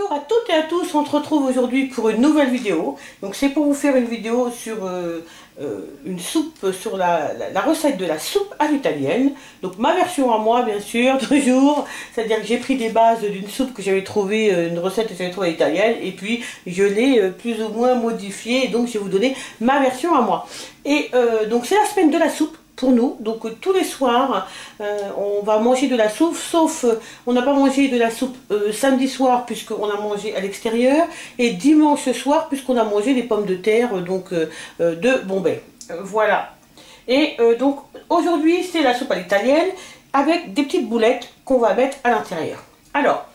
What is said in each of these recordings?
Bonjour à toutes et à tous, on se retrouve aujourd'hui pour une nouvelle vidéo. Donc c'est pour vous faire une vidéo sur une soupe, sur la recette de la soupe à l'italienne. Donc ma version à moi bien sûr, toujours. C'est-à-dire que j'ai pris des bases d'une soupe que j'avais trouvée, une recette que j'avais trouvée à l'italienne. Et puis je l'ai plus ou moins modifiée. Donc je vais vous donner ma version à moi. Et donc c'est la semaine de la soupe. Pour nous, donc tous les soirs, on va manger de la soupe, sauf on n'a pas mangé de la soupe samedi soir puisqu'on a mangé à l'extérieur, et dimanche soir puisqu'on a mangé des pommes de terre donc de Bombay. Voilà. Et donc aujourd'hui c'est la soupe à l'italienne avec des petites boulettes qu'on va mettre à l'intérieur. Alors,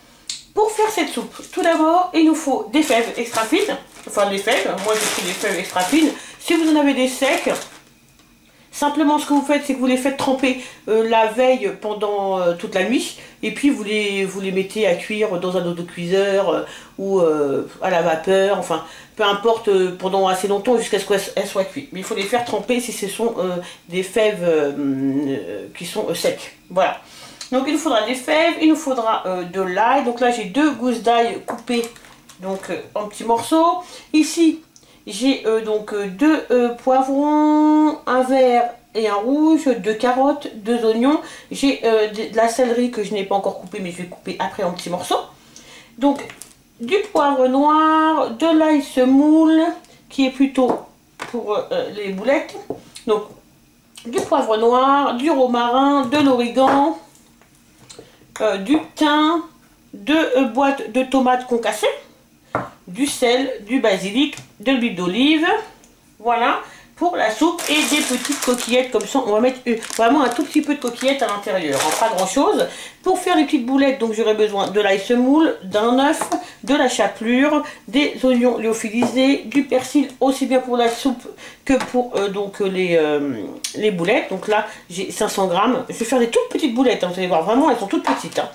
pour faire cette soupe, tout d'abord il nous faut des fèves extra fines, enfin des fèves, moi j'ai pris des fèves extra fines. Si vous en avez des secs, simplement ce que vous faites, c'est que vous les faites tremper la veille pendant toute la nuit, et puis vous les mettez à cuire dans un autocuiseur ou à la vapeur, enfin peu importe, pendant assez longtemps jusqu'à ce qu'elles soient cuites. Mais il faut les faire tremper si ce sont des fèves qui sont secs. Voilà. Donc il nous faudra des fèves, il nous faudra de l'ail. Donc là j'ai 2 gousses d'ail coupées donc en petits morceaux. Ici j'ai donc 2 poivrons, un vert et un rouge, 2 carottes, 2 oignons. J'ai de la céleri que je n'ai pas encore coupée, mais je vais couper après en petits morceaux. Donc du poivre noir, de l'ail semoule qui est plutôt pour les boulettes. Donc du poivre noir, du romarin, de l'origan, du thym, 2 boîtes de tomates concassées, du sel, du basilic, de l'huile d'olive, voilà pour la soupe, et des petites coquillettes comme ça. On va mettre vraiment un tout petit peu de coquillettes à l'intérieur, pas grand chose. Pour faire les petites boulettes, donc j'aurai besoin de l'ail semoule, d'un œuf, de la chapelure, des oignons lyophilisés, du persil aussi bien pour la soupe que pour donc les boulettes. Donc là j'ai 500 grammes, je vais faire des toutes petites boulettes, hein, vous allez voir, vraiment elles sont toutes petites, hein.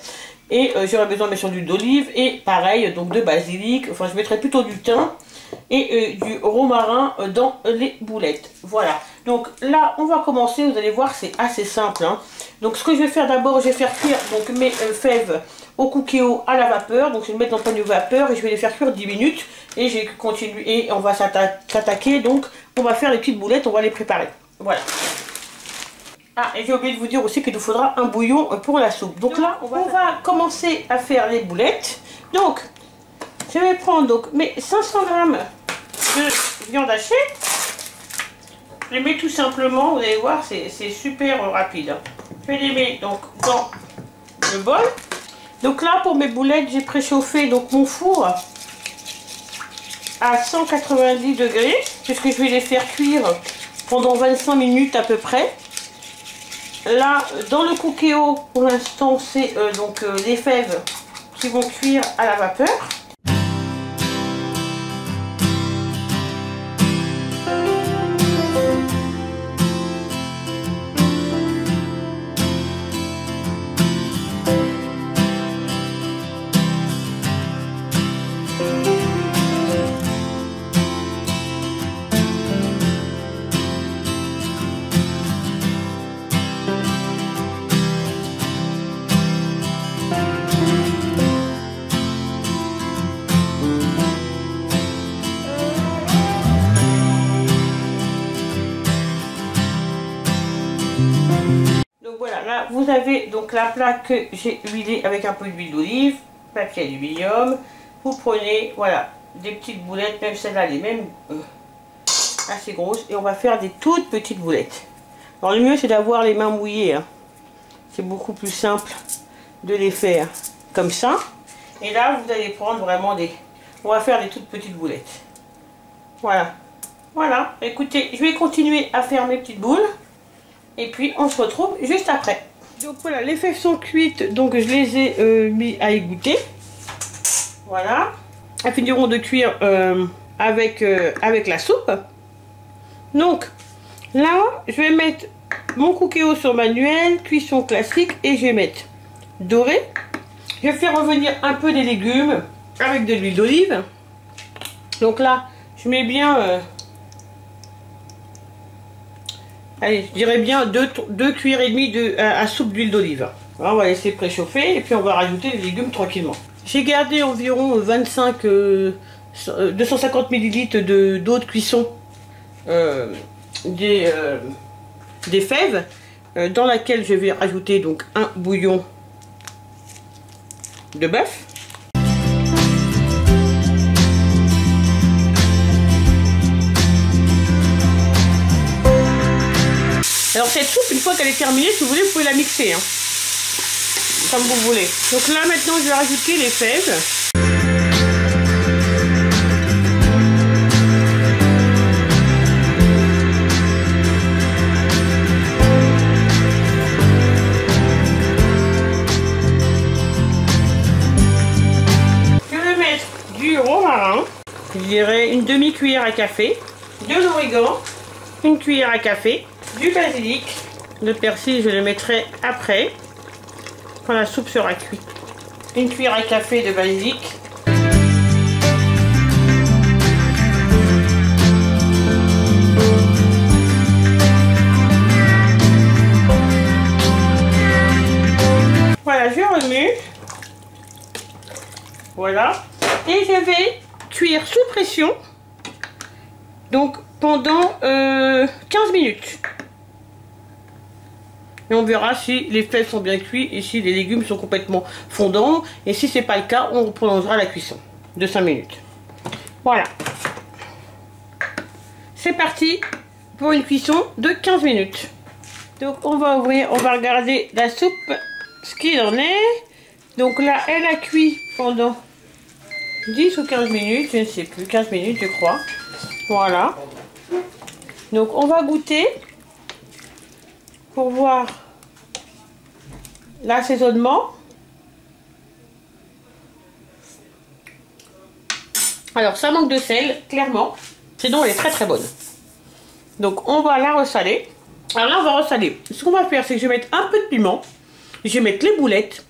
Et j'aurai besoin bien sûr d'huile d'olive et pareil donc de basilic, enfin je mettrai plutôt du thym et du romarin dans les boulettes. Voilà, donc là on va commencer, vous allez voir c'est assez simple, hein. Donc ce que je vais faire d'abord, je vais faire cuire donc mes fèves au cookéo à la vapeur. Donc je vais les mettre dans le panier vapeur et je vais les faire cuire 10 minutes, et je vais continuer et on va s'attaquer, donc on va faire les petites boulettes, on va les préparer. Voilà. Ah, et j'ai oublié de vous dire aussi qu'il nous faudra un bouillon pour la soupe. Donc là, on va commencer à faire les boulettes. Donc, je vais prendre donc mes 500 grammes de viande hachée. Je les mets tout simplement, vous allez voir, c'est super rapide. Je les mets donc dans le bol. Donc là, pour mes boulettes, j'ai préchauffé donc mon four à 190 degrés, puisque je vais les faire cuire pendant 25 minutes à peu près. Là, dans le cookéo, pour l'instant, c'est donc les fèves qui vont cuire à la vapeur. Donc voilà, là vous avez donc la plaque que j'ai huilée avec un peu d'huile d'olive, papier aluminium. Vous prenez, voilà, des petites boulettes, même celle-là, elle est même assez grosse, et on va faire des toutes petites boulettes. Alors le mieux c'est d'avoir les mains mouillées, hein. C'est beaucoup plus simple de les faire comme ça. Et là vous allez prendre vraiment on va faire des toutes petites boulettes. Voilà, voilà. Écoutez, je vais continuer à faire mes petites boules. Et puis on se retrouve juste après. Donc voilà, les fèves sont cuites, donc je les ai mis à égoutter. Voilà. Elles finiront de cuire avec la soupe. Donc là, je vais mettre mon cookéo sur manuel, cuisson classique, et je vais mettre doré. Je vais faire revenir un peu des légumes avec de l'huile d'olive. Donc là, je mets bien... allez, je dirais bien 2 cuillères et demie à soupe d'huile d'olive. On va laisser préchauffer et puis on va rajouter les légumes tranquillement. J'ai gardé environ 250 ml d'eau de cuisson des fèves, dans laquelle je vais rajouter donc un bouillon de bœuf. Alors cette soupe, une fois qu'elle est terminée, si vous voulez, vous pouvez la mixer, hein, comme vous voulez. Donc là maintenant, je vais rajouter les fèves. Je vais mettre du romarin, je dirais une demi-cuillère à café, de l'origan, une cuillère à café, du basilic, le persil je le mettrai après, quand la soupe sera cuite. Une cuillère à café de basilic. Voilà, je remue. Voilà. Et je vais cuire sous pression. Donc pendant 15 minutes. Et on verra si les fèves sont bien cuits et si les légumes sont complètement fondants. Et si c'est pas le cas, on prolongera la cuisson de 5 minutes. Voilà. C'est parti pour une cuisson de 15 minutes. Donc on va ouvrir, on va regarder la soupe, ce qu'il en est. Donc là, elle a cuit pendant 10 ou 15 minutes, je ne sais plus, 15 minutes je crois. Voilà. Donc on va goûter pour voir l'assaisonnement. Alors ça manque de sel, clairement. Sinon elle est très très bonne. Donc on va la ressaler. Alors là on va ressaler. Ce qu'on va faire, c'est que je vais mettre un peu de piment. Je vais mettre les boulettes.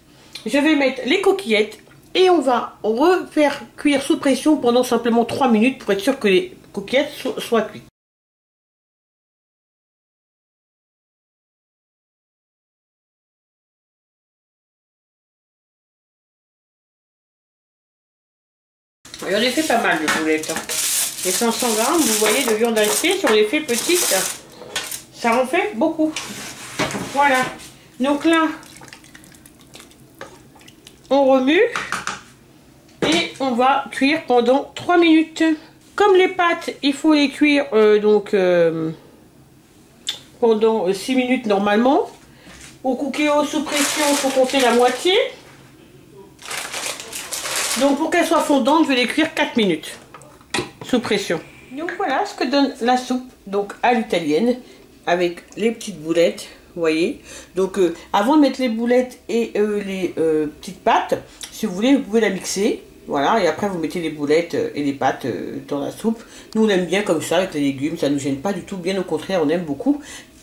Je vais mettre les coquillettes. Et on va refaire cuire sous pression pendant simplement 3 minutes pour être sûr que les coquillettes soient cuites. J'en ai fait pas mal de boulettes. Les 500 grammes, vous voyez, de viande hachée, si on les fait petites, ça en fait beaucoup. Voilà. Donc là, on remue et on va cuire pendant 3 minutes. Comme les pâtes, il faut les cuire pendant 6 minutes normalement. Au cookéo sous pression, il faut compter la moitié. Donc pour qu'elles soient fondantes, je vais les cuire 4 minutes sous pression. Donc voilà ce que donne la soupe donc à l'italienne avec les petites boulettes, vous voyez. Donc avant de mettre les boulettes et les petites pâtes, si vous voulez, vous pouvez la mixer. Voilà, et après vous mettez les boulettes et les pâtes dans la soupe. Nous on aime bien comme ça avec les légumes, ça ne nous gêne pas du tout, bien au contraire, on aime beaucoup.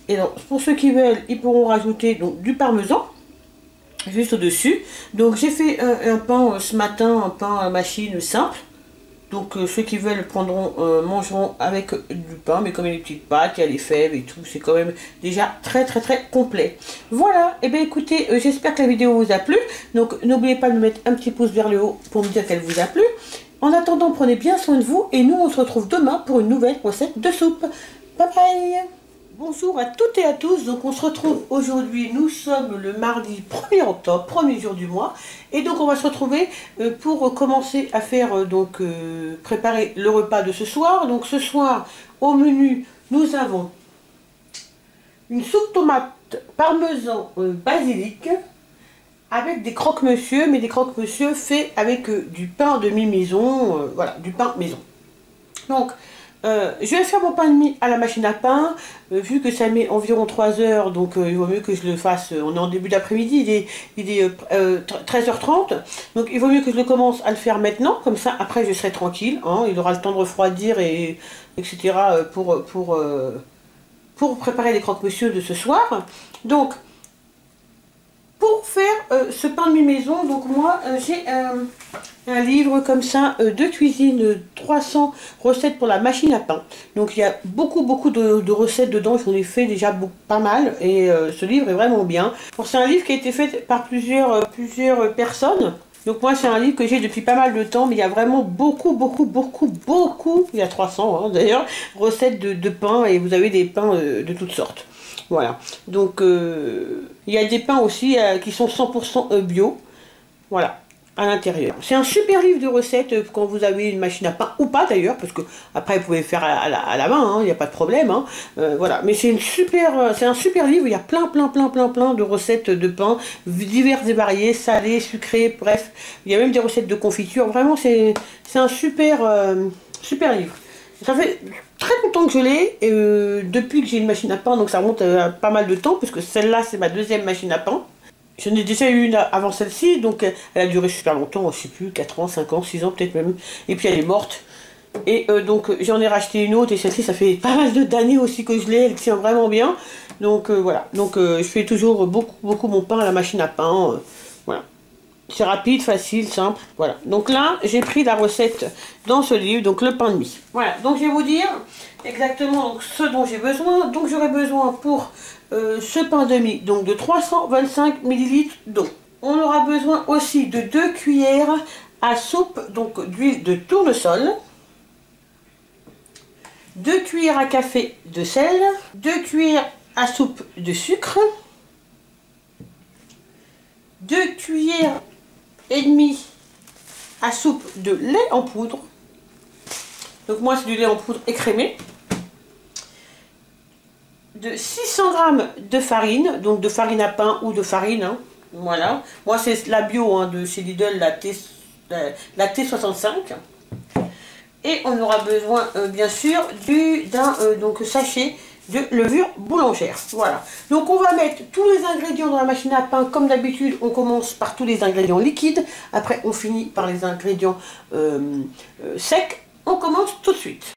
Et donc pour ceux qui veulent, ils pourront rajouter donc du parmesan juste au-dessus. Donc j'ai fait un pain ce matin, un pain à machine simple. Donc ceux qui veulent prendront, mangeront avec du pain, mais comme il y a les petites pâtes, il y a les fèves et tout, c'est quand même déjà très complet. Voilà, et bien écoutez, j'espère que la vidéo vous a plu. Donc n'oubliez pas de mettre un petit pouce vers le haut pour me dire qu'elle vous a plu. En attendant, prenez bien soin de vous et nous on se retrouve demain pour une nouvelle recette de soupe. Bye bye. Bonjour à toutes et à tous, donc on se retrouve aujourd'hui, nous sommes le mardi 1er octobre, premier jour du mois, et donc on va se retrouver pour commencer à faire, préparer le repas de ce soir. Donc ce soir, au menu, nous avons une soupe tomate parmesan basilic, avec des croque-monsieur, mais des croque-monsieur faits avec du pain de mi-maison, voilà, du pain maison. Donc, je vais faire mon pain de mie à la machine à pain, vu que ça met environ 3 heures, donc il vaut mieux que je le fasse, on est en début d'après-midi, il est 13h30, donc il vaut mieux que je le commence à le faire maintenant, comme ça après je serai tranquille, hein, il aura le temps de refroidir, et etc. pour préparer les croque-monsieur de ce soir. Donc, pour faire ce pain de mi-maison, donc moi j'ai un livre comme ça de cuisine, 300 recettes pour la machine à pain. Donc il y a beaucoup de recettes dedans, j'en ai fait déjà pas mal et ce livre est vraiment bien. C'est un livre qui a été fait par plusieurs personnes. Donc moi c'est un livre que j'ai depuis pas mal de temps, mais il y a vraiment beaucoup, il y a 300 hein, d'ailleurs, recettes de pain, et vous avez des pains de toutes sortes. Voilà, donc il y a des pains aussi qui sont 100% bio, voilà, à l'intérieur. C'est un super livre de recettes quand vous avez une machine à pain, ou pas d'ailleurs, parce que après vous pouvez faire à la main, il n'y a pas de problème, hein, voilà. Mais c'est un super livre, il y a plein de recettes de pain, diverses et variées, salées, sucrées, bref. Il y a même des recettes de confiture, vraiment c'est un super livre. Ça fait très longtemps que je l'ai, depuis que j'ai une machine à pain, donc ça remonte à pas mal de temps, puisque celle-là c'est ma deuxième machine à pain. J'en ai déjà eu une avant celle-ci, donc elle a duré super longtemps, je sais plus, 4 ans, 5 ans, 6 ans peut-être même, et puis elle est morte. Et donc j'en ai racheté une autre, et celle-ci ça fait pas mal d'années aussi que je l'ai, elle tient vraiment bien. Donc voilà, donc je fais toujours beaucoup mon pain à la machine à pain, voilà. C'est rapide, facile, simple, voilà. Donc là, j'ai pris la recette dans ce livre, donc le pain de mie. Voilà, donc je vais vous dire exactement donc, ce dont j'ai besoin. Donc j'aurai besoin pour ce pain de mie, donc de 325 ml d'eau. On aura besoin aussi de 2 cuillères à soupe, donc d'huile de tournesol, 2 cuillères à café de sel, 2 cuillères à soupe de sucre, 2 cuillères et demie à soupe de lait en poudre. Donc moi c'est du lait en poudre écrémé. De 600 g de farine, donc de farine à pain ou de farine, hein, voilà. Moi c'est la bio hein, de chez Lidl, la T65. Et on aura besoin bien sûr d'un sachet de levure boulangère. Voilà. Donc on va mettre tous les ingrédients dans la machine à pain. Comme d'habitude, on commence par tous les ingrédients liquides. Après, on finit par les ingrédients secs. On commence tout de suite.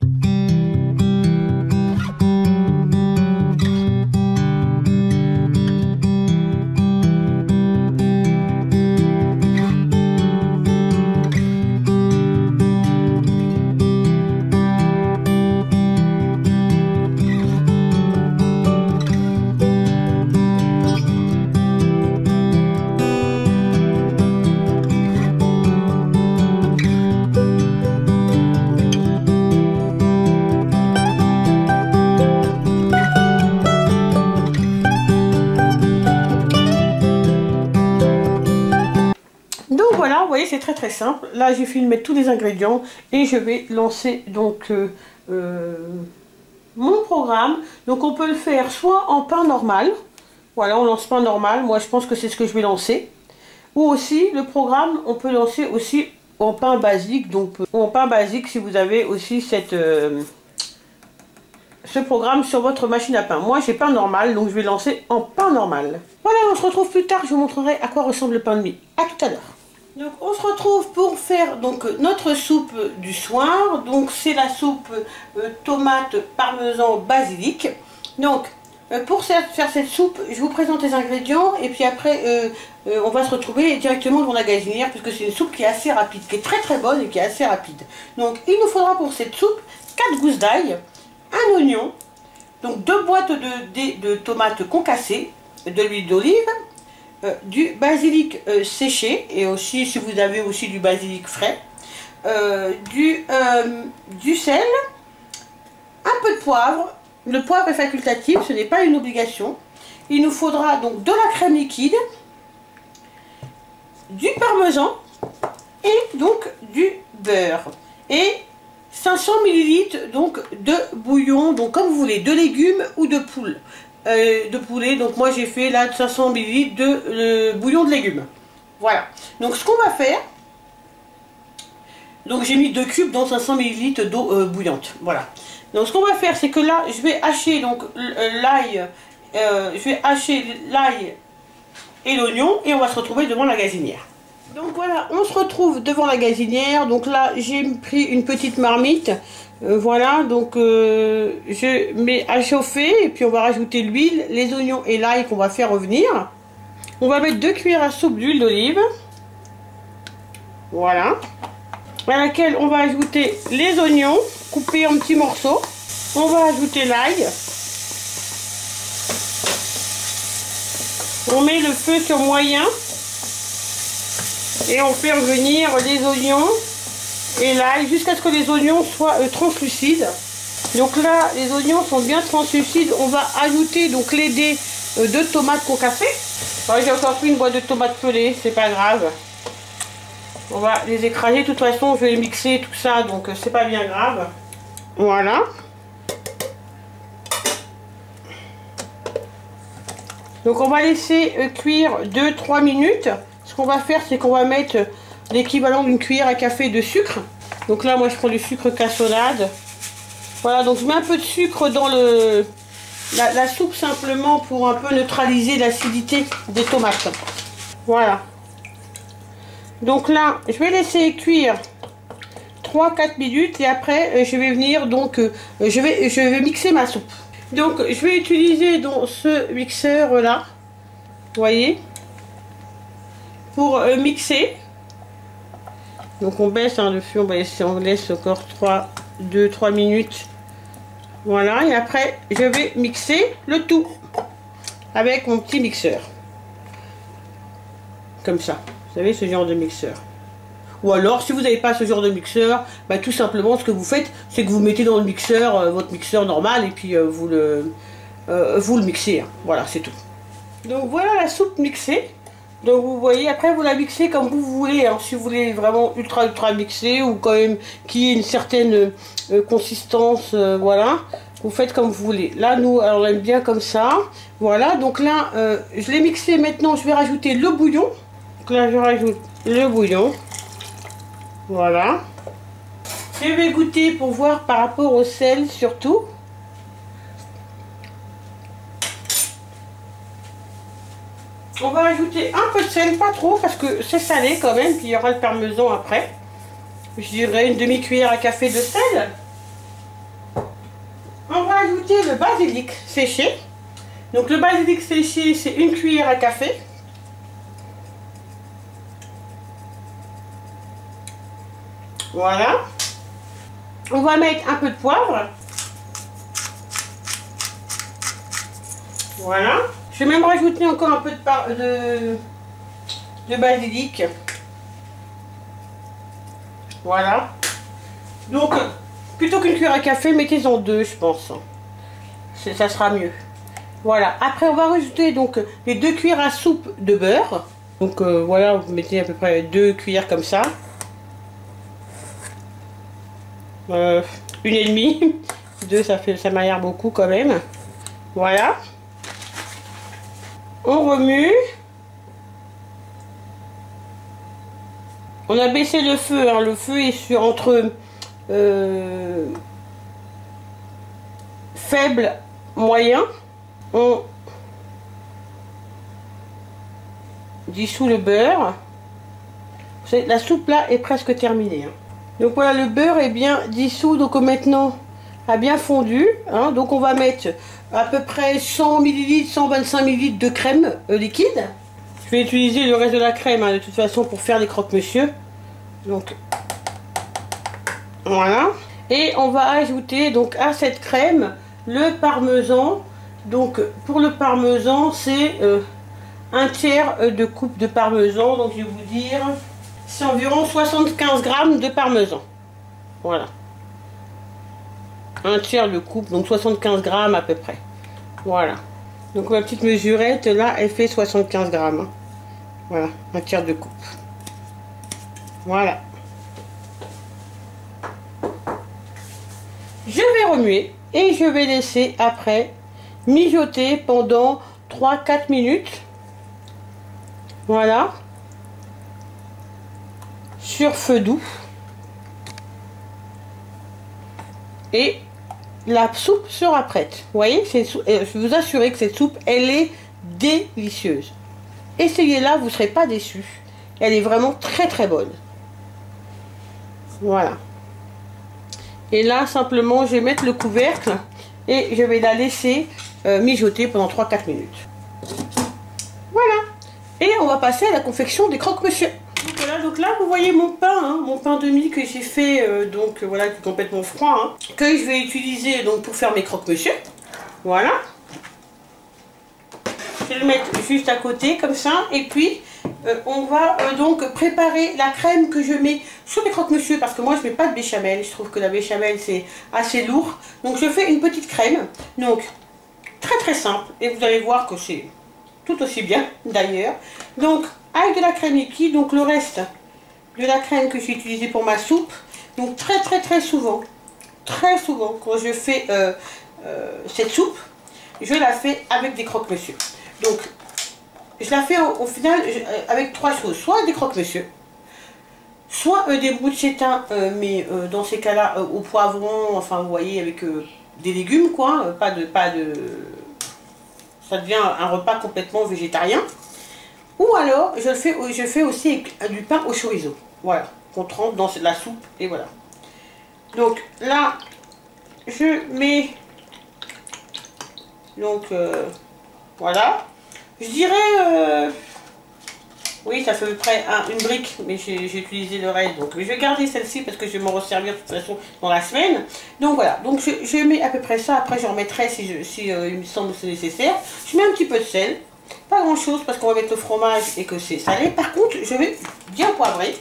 Voilà, vous voyez, c'est très simple. Là, j'ai fini de mettre tous les ingrédients et je vais lancer donc mon programme. Donc, on peut le faire soit en pain normal. Voilà, on lance pain normal. Moi, je pense que c'est ce que je vais lancer. Ou aussi, le programme, on peut lancer aussi en pain basique. Donc, en pain basique, si vous avez aussi ce programme sur votre machine à pain. Moi, j'ai pain normal, donc je vais lancer en pain normal. Voilà, on se retrouve plus tard. Je vous montrerai à quoi ressemble le pain de mie. À tout à l'heure. Donc on se retrouve pour faire donc notre soupe du soir. Donc c'est la soupe tomate parmesan basilic. Donc pour faire cette soupe, je vous présente les ingrédients et puis après on va se retrouver directement devant la gazinière puisque c'est une soupe qui est assez rapide, qui est très bonne et qui est assez rapide. Donc il nous faudra pour cette soupe 4 gousses d'ail, un oignon, donc 2 boîtes de tomates concassées, de l'huile d'olive, du basilic séché, et aussi si vous avez aussi du basilic frais, du sel, un peu de poivre. Le poivre est facultatif, ce n'est pas une obligation. Il nous faudra donc de la crème liquide, du parmesan et donc du beurre et 500 ml donc de bouillon, donc comme vous voulez, de légumes ou de poulet. Donc moi j'ai fait là 500 ml de bouillon de légumes. Voilà. Donc ce qu'on va faire, donc j'ai mis 2 cubes dans 500 ml d'eau bouillante. Voilà. Donc ce qu'on va faire, c'est que là je vais hacher donc l'ail, et l'oignon et on va se retrouver devant la gazinière. Donc voilà, on se retrouve devant la gazinière. Donc là j'ai pris une petite marmite. Voilà, donc je mets à chauffer et puis on va rajouter l'huile, les oignons et l'ail qu'on va faire revenir. On va mettre 2 cuillères à soupe d'huile d'olive. Voilà. À laquelle on va ajouter les oignons coupés en petits morceaux. On va ajouter l'ail. On met le feu sur moyen. Et on fait revenir les oignons et l'ail jusqu'à ce que les oignons soient translucides. Donc là, les oignons sont bien translucides. On va ajouter donc les dés de tomates qu'on a fait. Ouais, j'ai encore pris une boîte de tomates pelées, c'est pas grave. On va les écraser. De toute façon, je vais les mixer tout ça, donc c'est pas bien grave. Voilà. Donc on va laisser cuire 2-3 minutes. Ce qu'on va faire, c'est qu'on va mettre l'équivalent d'une cuillère à café de sucre. Donc là, moi, je prends du sucre cassonade. Voilà, donc je mets un peu de sucre dans la soupe simplement pour un peu neutraliser l'acidité des tomates. Voilà. Donc là, je vais laisser cuire 3-4 minutes et après, je vais venir donc, je vais mixer ma soupe. Donc, je vais utiliser donc ce mixeur là, vous voyez, pour mixer. Donc on baisse le feu, on laisse encore 2-3 minutes. Voilà, et après je vais mixer le tout avec mon petit mixeur. Comme ça, vous savez, ce genre de mixeur. Ou alors, si vous n'avez pas ce genre de mixeur, bah, tout simplement ce que vous faites, c'est que vous mettez dans le mixeur, votre mixeur normal, et puis vous le mixez. Hein. Voilà, c'est tout. Donc voilà la soupe mixée. Donc vous voyez, après vous la mixez comme vous voulez, hein, si vous voulez vraiment ultra mixer ou quand même qu'il y ait une certaine consistance, voilà, vous faites comme vous voulez. Là nous, alors, on aime bien comme ça, voilà, donc là je l'ai mixé, maintenant je vais rajouter le bouillon. Donc là je rajoute le bouillon, voilà. Je vais goûter pour voir par rapport au sel surtout. On va ajouter un peu de sel, pas trop, parce que c'est salé quand même, puis il y aura le parmesan après. Je dirais une demi-cuillère à café de sel. On va ajouter le basilic séché. Donc le basilic séché, c'est une cuillère à café. Voilà. On va mettre un peu de poivre. Voilà. Je vais même rajouter encore un peu de basilic. Voilà. Donc, plutôt qu'une cuillère à café, mettez-en 2, je pense. Ça sera mieux. Voilà. Après, on va rajouter donc les 2 cuillères à soupe de beurre. Donc, voilà, vous mettez à peu près 2 cuillères comme ça. 1,5. 2, ça m'aère beaucoup quand même. Voilà. On remue. On a baissé le feu, hein. Le feu est entre faible, moyen. On dissout le beurre. Vous savez, la soupe là est presque terminée. Hein. Donc voilà, le beurre est bien dissous, donc maintenant a bien fondu. Hein. Donc on va mettre à peu près 100 ml, 125 ml de crème liquide. Je vais utiliser le reste de la crème hein, de toute façon pour faire les croque-monsieur. Donc voilà. Et on va ajouter donc à cette crème le parmesan. Donc pour le parmesan c'est un tiers de coupe de parmesan. Donc je vais vous dire, c'est environ 75 g de parmesan. Voilà. Un tiers de coupe, donc 75 g à peu près. Voilà. Donc ma petite mesurette là, elle fait 75 g. Hein. Voilà, un tiers de coupe. Voilà. Je vais remuer et je vais laisser après mijoter pendant 3-4 minutes. Voilà. Sur feu doux. Et la soupe sera prête. Vous voyez, je vous assure que cette soupe, elle est délicieuse. Essayez-la, vous ne serez pas déçus. Elle est vraiment très bonne. Voilà. Et là, simplement, je vais mettre le couvercle et je vais la laisser mijoter pendant 3-4 minutes. Voilà. Et on va passer à la confection des croque-monsieur. Donc là, vous voyez mon pain, hein, mon pain de mie que j'ai fait, voilà, qui est complètement froid, hein, que je vais utiliser donc pour faire mes croque-monsieur. Voilà. Je vais le mettre juste à côté, comme ça, et puis on va donc préparer la crème que je mets sur les croque-monsieur, parce que moi je mets pas de béchamel, je trouve que la béchamel c'est assez lourd. Donc je fais une petite crème, donc très simple, et vous allez voir que c'est tout aussi bien d'ailleurs. Donc avec de la crème liquide, donc le reste de la crème que j'ai utilisée pour ma soupe. Donc très souvent quand je fais cette soupe, je la fais avec des croque-monsieur. Donc je la fais au final avec trois choses, soit des croque-monsieur, soit des brochettins, mais dans ces cas-là au poivron, enfin vous voyez, avec des légumes quoi, pas de ça devient un repas complètement végétarien. Ou alors je fais aussi avec du pain au chorizo, voilà, qu'on trempe dans la soupe et voilà. Donc là je mets donc voilà. Je dirais, oui, ça fait à peu près une brique, mais j'ai utilisé le reste. Donc, je vais garder celle-ci parce que je vais m'en resservir de toute façon dans la semaine. Donc, voilà. Donc, je mets à peu près ça. Après, j'en remettrai si il me semble que c'est nécessaire. Je mets un petit peu de sel. Pas grand-chose parce qu'on va mettre le fromage et que c'est salé. Par contre, je vais bien poivrer.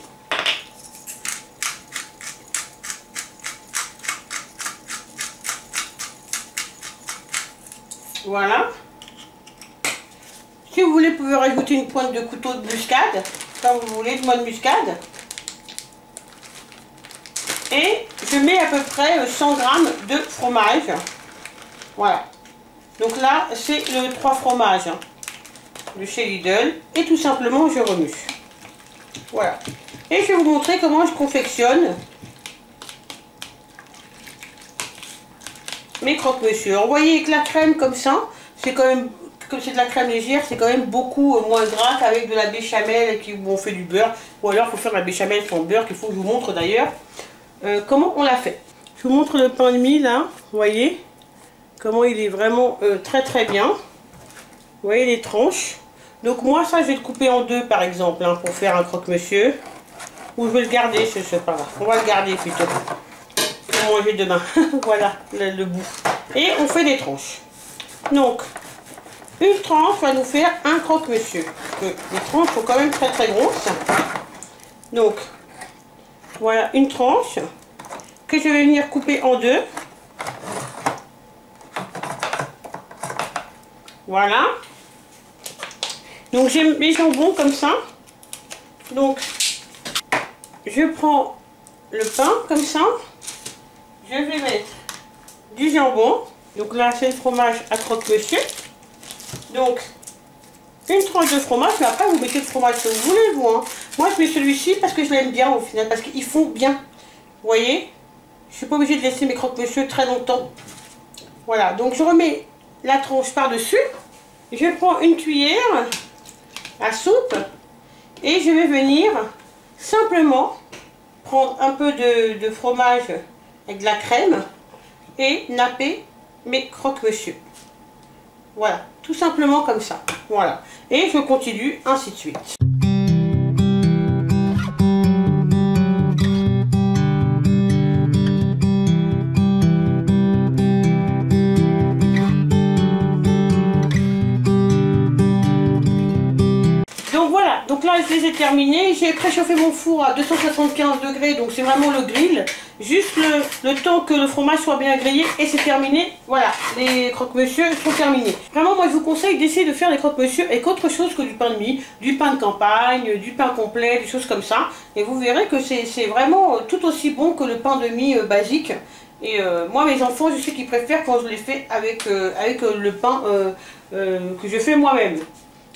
Voilà. Si vous voulez, vous pouvez rajouter une pointe de couteau de muscade, comme vous voulez, de noix de muscade. Et je mets à peu près 100 g de fromage. Voilà. Donc là, c'est le 3 fromages de chez Lidl. Et tout simplement, je remue. Voilà. Et je vais vous montrer comment je confectionne mes croque-monsieur. Vous voyez que la crème comme ça, c'est quand même... Comme c'est de la crème légère, c'est quand même beaucoup moins gras qu'avec de la béchamel où on fait du beurre. Ou alors il faut faire la béchamel sans beurre, qu'il faut que je vous montre d'ailleurs comment on l'a fait. Je vous montre le pain de mie là, vous voyez comment il est vraiment très bien. Vous voyez les tranches. Donc moi ça je vais le couper en deux par exemple hein, pour faire un croque-monsieur. Ou je vais le garder, je sais pas. On va le garder plutôt. Pour manger demain. Voilà le bout. Et on fait des tranches. Donc une tranche va nous faire un croque-monsieur. Les tranches sont quand même très grosses. Donc, voilà une tranche que je vais venir couper en deux. Voilà. Donc, j'ai mes jambons comme ça. Donc, je prends le pain comme ça. Je vais mettre du jambon. Donc là, c'est le fromage à croque-monsieur. Donc, une tranche de fromage, mais après vous mettez le fromage que vous voulez, vous. Hein. Moi, je mets celui-ci parce que je l'aime bien au final, parce qu'ils font bien. Vous voyez, je suis pas obligée de laisser mes croque-monsieur très longtemps. Voilà, donc je remets la tranche par-dessus. Je prends une cuillère à soupe et je vais venir simplement prendre un peu de fromage avec de la crème et napper mes croque-monsieur. Voilà, tout simplement comme ça. Voilà. Et je continue ainsi de suite. Donc voilà, donc là je les ai terminés. J'ai préchauffé mon four à 275 degrés, donc c'est vraiment le grill. Juste le temps que le fromage soit bien grillé et c'est terminé. Voilà, les croque-monsieur sont terminés. Vraiment, moi je vous conseille d'essayer de faire les croque-monsieur avec autre chose que du pain de mie, du pain de campagne, du pain complet, des choses comme ça. Et vous verrez que c'est vraiment tout aussi bon que le pain de mie basique. Et moi, mes enfants, je sais qu'ils préfèrent quand je les fais avec le pain que je fais moi-même.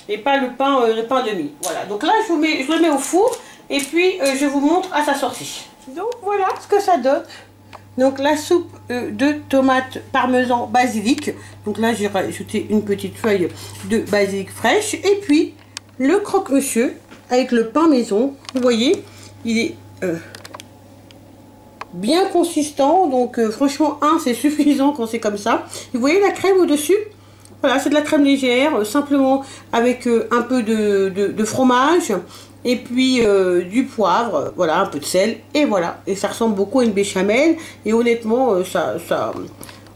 Et pas le pain de mie. Voilà, donc là je le mets au four et puis je vous montre à sa sortie. Donc voilà ce que ça donne. Donc la soupe de tomates parmesan basilic. Donc là j'ai rajouté une petite feuille de basilic fraîche. Et puis le croque-monsieur avec le pain maison. Vous voyez, il est bien consistant. Donc franchement, c'est suffisant quand c'est comme ça. Et vous voyez la crème au-dessus? Voilà, c'est de la crème légère, simplement avec un peu de fromage et puis du poivre, voilà, un peu de sel, et voilà. Et ça ressemble beaucoup à une béchamel, et honnêtement,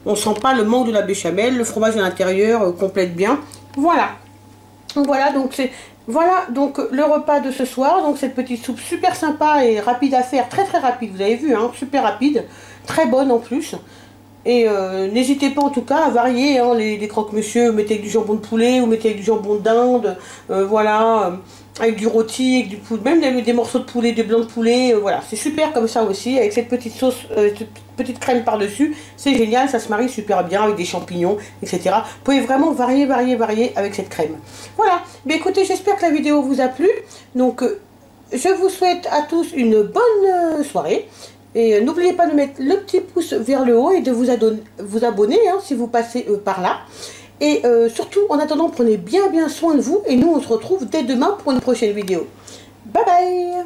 on sent pas le manque de la béchamel, le fromage à l'intérieur complète bien. Voilà. Voilà, donc c'est Voilà donc le repas de ce soir, donc cette petite soupe super sympa et rapide à faire, très très rapide, vous avez vu, hein, super rapide, très bonne en plus. Et n'hésitez pas en tout cas à varier hein, les croque-monsieur, mettez avec du jambon de poulet ou mettez avec du jambon d'Inde, voilà, avec du rôti, avec du poulet, même des morceaux de poulet, des blancs de poulet, voilà, c'est super comme ça aussi, avec cette petite sauce, cette petite crème par-dessus, c'est génial, ça se marie super bien avec des champignons, etc. Vous pouvez vraiment varier avec cette crème. Voilà, mais écoutez, j'espère que la vidéo vous a plu, donc je vous souhaite à tous une bonne soirée. Et n'oubliez pas de mettre le petit pouce vers le haut et de vous abonner hein, si vous passez par là. Et surtout, en attendant, prenez bien soin de vous. Et nous, on se retrouve dès demain pour une prochaine vidéo. Bye bye.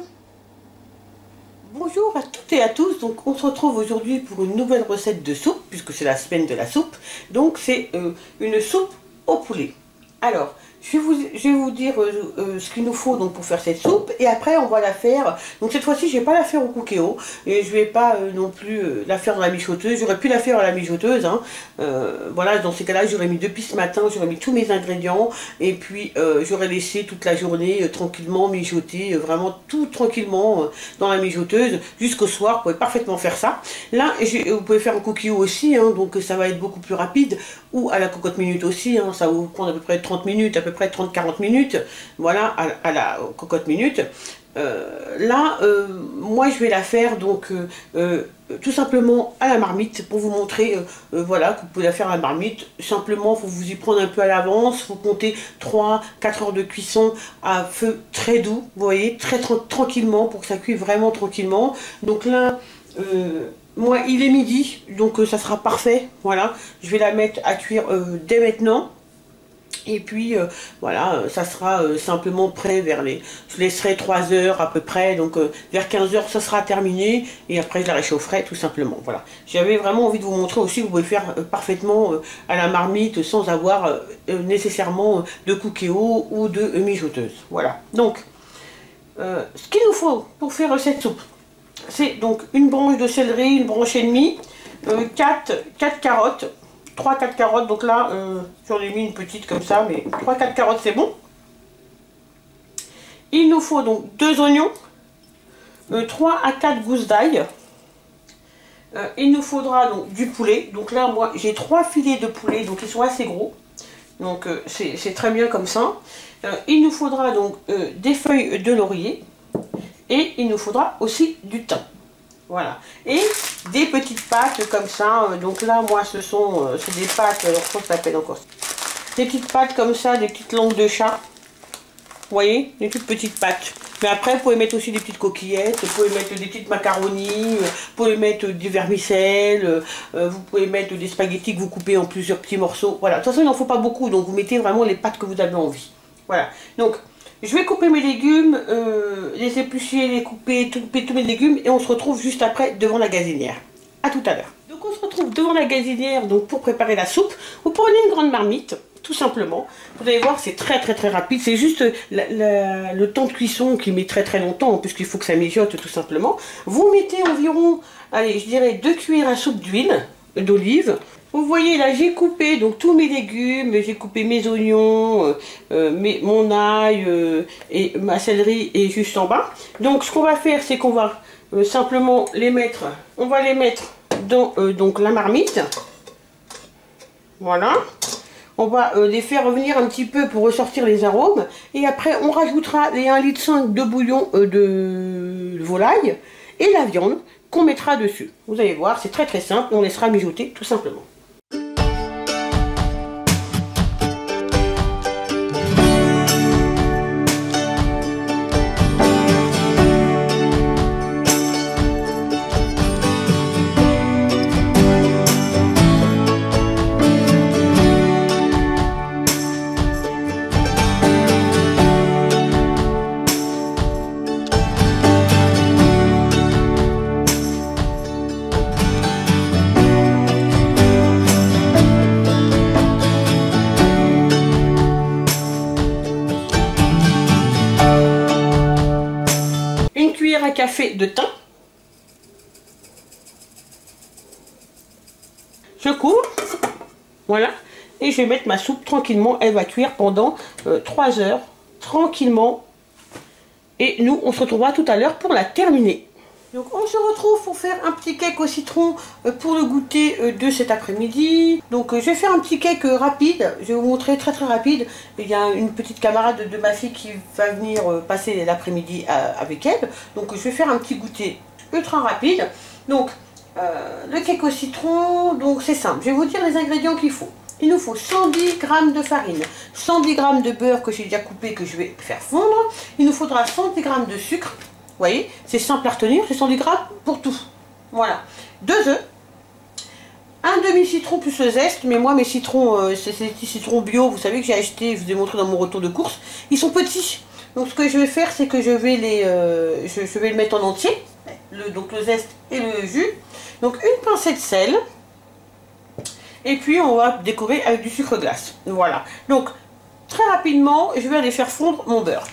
Bonjour à toutes et à tous. Donc, on se retrouve aujourd'hui pour une nouvelle recette de soupe, puisque c'est la semaine de la soupe. Donc, c'est une soupe au poulet. Alors, je vais vous dire ce qu'il nous faut donc pour faire cette soupe et après on va la faire. Donc cette fois-ci je ne vais pas la faire au cookéo et je ne vais pas non plus la faire dans la mijoteuse. J'aurais pu la faire à la mijoteuse. Hein. Voilà, dans ces cas-là j'aurais mis depuis ce matin, j'aurais mis tous mes ingrédients et puis j'aurais laissé toute la journée tranquillement mijoter, vraiment tout tranquillement dans la mijoteuse jusqu'au soir. Vous pouvez parfaitement faire ça. Là vous pouvez faire au cookéo aussi, hein, donc ça va être beaucoup plus rapide ou à la cocotte minute aussi. Hein, ça va vous prendre à peu près 30 minutes, à peu près 30-40 minutes, voilà, à la cocotte minute. Moi je vais la faire donc tout simplement à la marmite pour vous montrer voilà que vous pouvez la faire à la marmite. Simplement il faut vous y prendre un peu à l'avance, vous comptez 3-4 heures de cuisson à feu très doux, vous voyez, très tranquillement pour que ça cuise vraiment tranquillement. Donc là moi il est midi donc ça sera parfait, voilà, je vais la mettre à cuire dès maintenant. Et puis voilà, ça sera simplement prêt vers les... Je laisserai 3 heures à peu près, donc vers 15 heures ça sera terminé. Et après je la réchaufferai tout simplement, voilà. J'avais vraiment envie de vous montrer aussi que vous pouvez faire parfaitement à la marmite sans avoir nécessairement de cookéo ou de mijoteuse. Voilà, donc ce qu'il nous faut pour faire cette soupe, c'est donc une branche de céleri, une branche et demie, 4 carottes, 3-4 carottes, donc là j'en ai mis une petite comme ça, mais 3-4 carottes c'est bon. Il nous faut donc 2 oignons, 3 à 4 gousses d'ail. Il nous faudra donc du poulet, donc là moi j'ai 3 filets de poulet, donc ils sont assez gros, donc c'est très bien comme ça. Il nous faudra donc des feuilles de laurier et il nous faudra aussi du thym. Voilà, et des petites pâtes comme ça, donc là moi c'est des pâtes, alors comment ça s'appelle encore? Des petites pâtes comme ça, des petites langues de chat, vous voyez, des toutes petites pâtes. Mais après vous pouvez mettre aussi des petites coquillettes, vous pouvez mettre des petites macaronis, vous pouvez mettre du vermicelle, vous pouvez mettre des spaghettis que vous coupez en plusieurs petits morceaux. Voilà, de toute façon il n'en faut pas beaucoup, donc vous mettez vraiment les pâtes que vous avez envie. Voilà, donc je vais couper mes légumes, les éplucher, les couper, tous mes légumes et on se retrouve juste après devant la gazinière. A tout à l'heure. Donc on se retrouve devant la gazinière donc pour préparer la soupe. Vous prenez une grande marmite, tout simplement. Vous allez voir, c'est très rapide. C'est juste le temps de cuisson qui met très longtemps puisqu'il faut que ça mijote tout simplement. Vous mettez environ, allez, je dirais 2 cuillères à soupe d'huile d'olive. Vous voyez là j'ai coupé donc tous mes légumes, j'ai coupé mes oignons, mon ail et ma céleri est juste en bas. Donc ce qu'on va faire c'est qu'on va simplement les mettre, on va les mettre dans donc la marmite. Voilà. On va les faire revenir un petit peu pour ressortir les arômes. Et après on rajoutera les 1,5 litre de bouillon de volaille et la viande qu'on mettra dessus. Vous allez voir, c'est très simple, on laissera mijoter tout simplement. À café de thym. Je couvre, voilà, et je vais mettre ma soupe tranquillement. Elle va cuire pendant 3 heures tranquillement. Et nous, on se retrouvera tout à l'heure pour la terminer. Donc on se retrouve pour faire un petit cake au citron pour le goûter de cet après-midi. Donc je vais faire un petit cake rapide, je vais vous montrer très rapide. Il y a une petite camarade de ma fille qui va venir passer l'après-midi avec elle. Donc je vais faire un petit goûter ultra rapide. Donc le cake au citron, donc c'est simple, je vais vous dire les ingrédients qu'il faut. Il nous faut 110 g de farine, 110 g de beurre que j'ai déjà coupé, que je vais faire fondre. Il nous faudra 110 g de sucre. Vous voyez, c'est simple à retenir, c'est 110 g pour tout. Voilà. 2 œufs, un demi-citron plus le zeste, mais moi mes citrons, c'est ces petits citrons bio, vous savez que j'ai acheté, je vous ai montré dans mon retour de course, ils sont petits. Donc ce que je vais faire, c'est que je vais le mettre en entier, donc le zeste et le jus. Donc une pincée de sel, et puis on va décorer avec du sucre glace. Voilà. Donc très rapidement, je vais aller faire fondre mon beurre.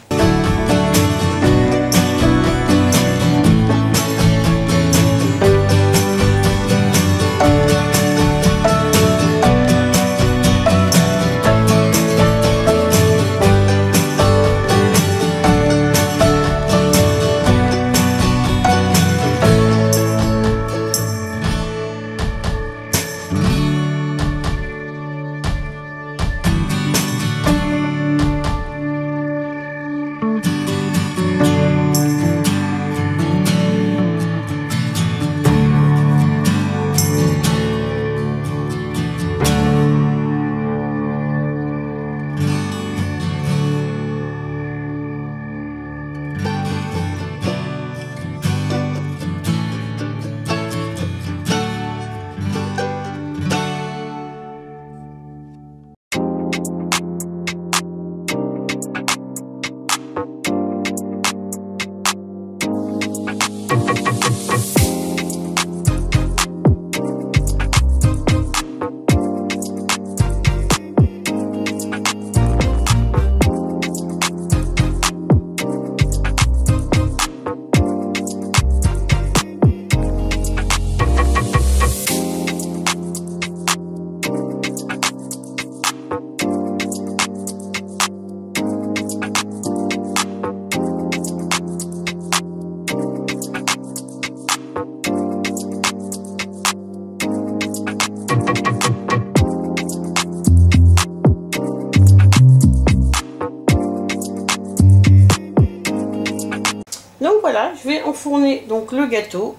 Donc voilà, je vais enfourner donc le gâteau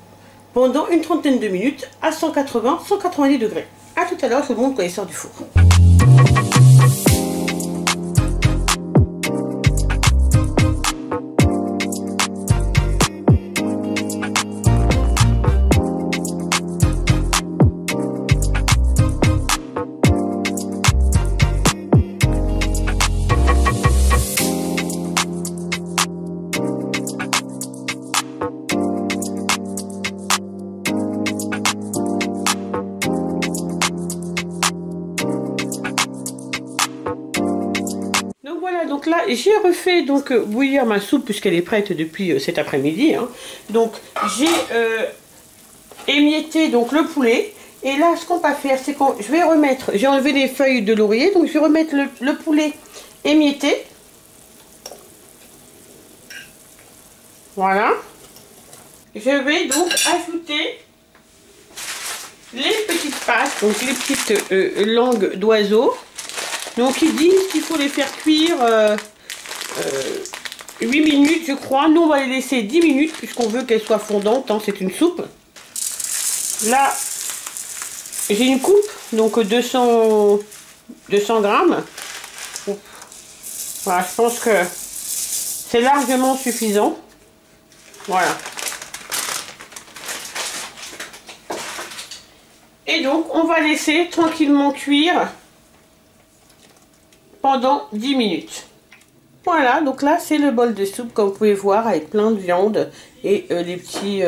pendant une trentaine de minutes à 180-190 degrés. A tout à l'heure, je vous montre quand il sort du four. Donc là, j'ai refait donc bouillir ma soupe puisqu'elle est prête depuis cet après-midi. Hein. Donc j'ai émietté donc le poulet. Et là, ce qu'on va faire, c'est que je vais remettre, j'ai enlevé les feuilles de laurier, donc je vais remettre le poulet émietté. Voilà. Je vais donc ajouter les petites pâtes, donc les petites langues d'oiseau. Donc ils disent qu'il faut les faire cuire 8 minutes je crois. Nous on va les laisser 10 minutes puisqu'on veut qu'elles soient fondantes, hein, c'est une soupe. Là j'ai une coupe, donc 200 grammes. Voilà, je pense que c'est largement suffisant. Voilà. Et donc on va laisser tranquillement cuire pendant 10 minutes. Voilà, donc là c'est le bol de soupe comme vous pouvez voir avec plein de viande et les petits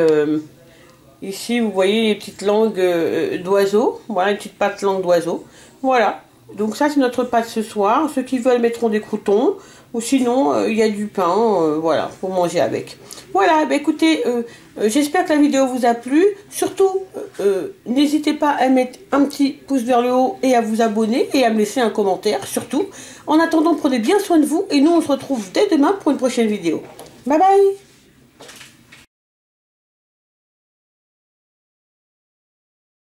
ici vous voyez les petites langues d'oiseaux, voilà les petites pâtes langues d'oiseau. Voilà, donc ça c'est notre pâte ce soir. Ceux qui veulent mettront des croûtons, ou sinon il y a du pain, voilà, pour manger avec. Voilà, bah écoutez, j'espère que la vidéo vous a plu. Surtout, n'hésitez pas à mettre un petit pouce vers le haut et à vous abonner et à me laisser un commentaire, surtout. En attendant, prenez bien soin de vous et nous on se retrouve dès demain pour une prochaine vidéo. Bye bye!